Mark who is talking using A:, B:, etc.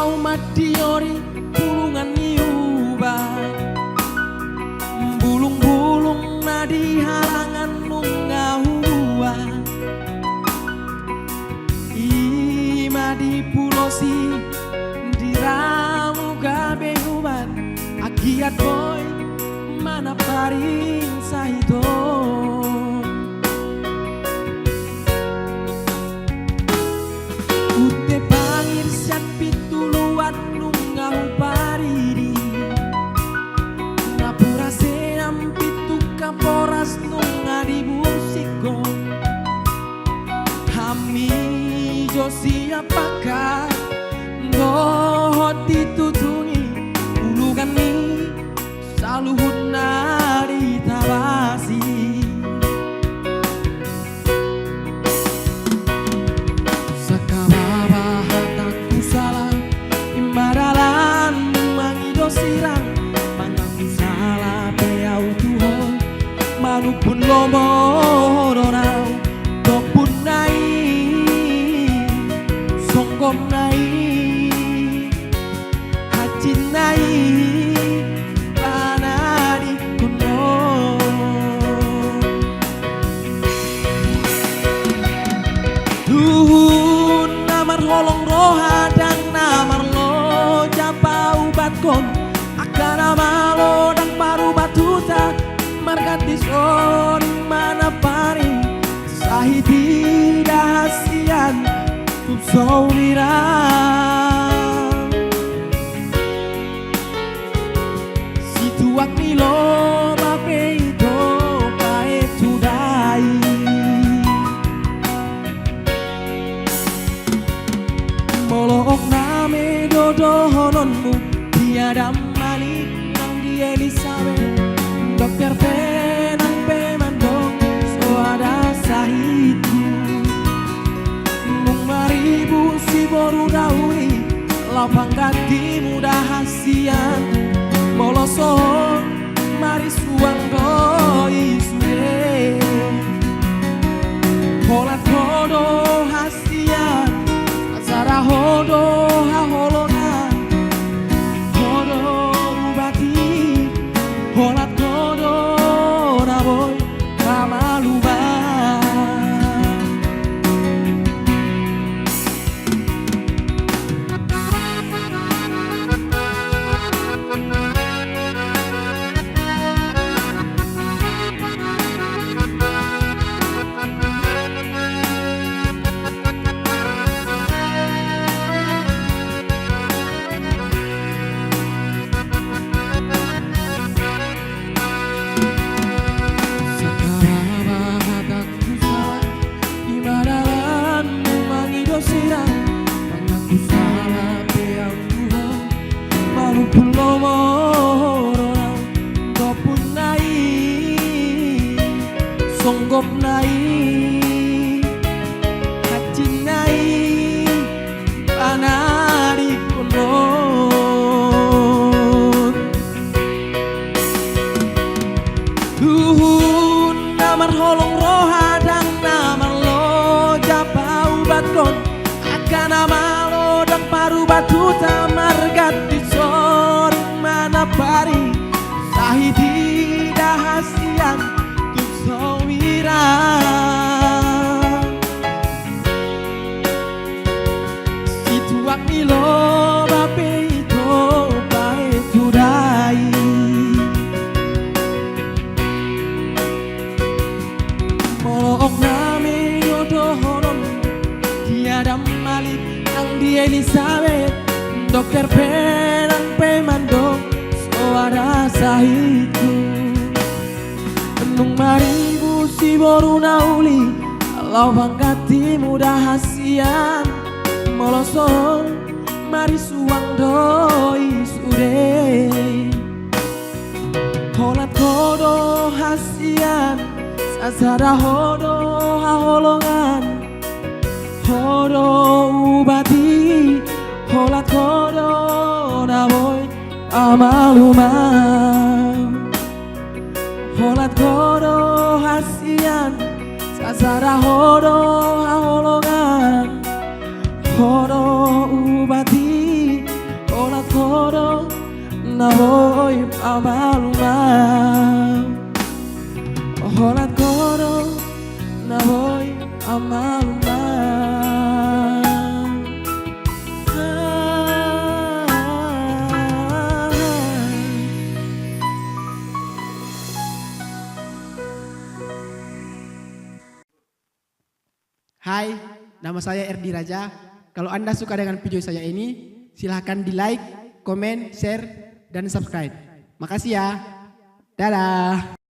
A: mau madiori pulungan niuba bulung-bulung nadi harangan nungahua ima di pulosi diramu gabe uban agiat boy mana paring sahito ute pangir siat pituluan nungau pariri napura senam pitu kaporas nunga di musiko hami jo siapakah ngohot ditutungi ulugan ni saluhut nari tabasi sakababa hataku salah imaralan mangido sirang mangaku salah peau tuho manupun lomo dorau dopun nai songkom nai hajin nai holong roha dan namar lo japa ubat kon akan nama lo dan paru batuta margat dison mana pari sahidi dahasian tup saurira situak nilo bape itu pae tudai molok name dodo hononmu tiada malik nang di Elizabeth dokter penang pemandong so ada sahitu mung maribu si boru dauri lapang ganti mudah hasian moloson mari suang doi suye holat kodo hasian Sara hodo haholongan hodo ubati holat kodo raboy kamaluba songgop nai hajin nai panari konon duhun namar holong roha dan namar lo japa ubat kon akan nama lo dan paru batu tamargat dison mana pari sahidi dahasian sawira situak nilo bape itu pae tudai molok name yodo horon tiada malik nang di Elizabeth dokter penang pemandong suara sahitu nung maribu si boru nauli lau bangkati mudah hasian moloson mari suang doi sude holat kodo hasian sasada hodo haholongan hodo ubati holat kodo naboy amaluman holat kodo hasian sasara hodo haholongan hodo ubati amaluma holat koro na boy amaluma
B: Hai, nama saya Erdi Raja. Kalau Anda suka dengan video saya ini, silahkan di like, komen, share, dan subscribe. Makasih ya. Dadah.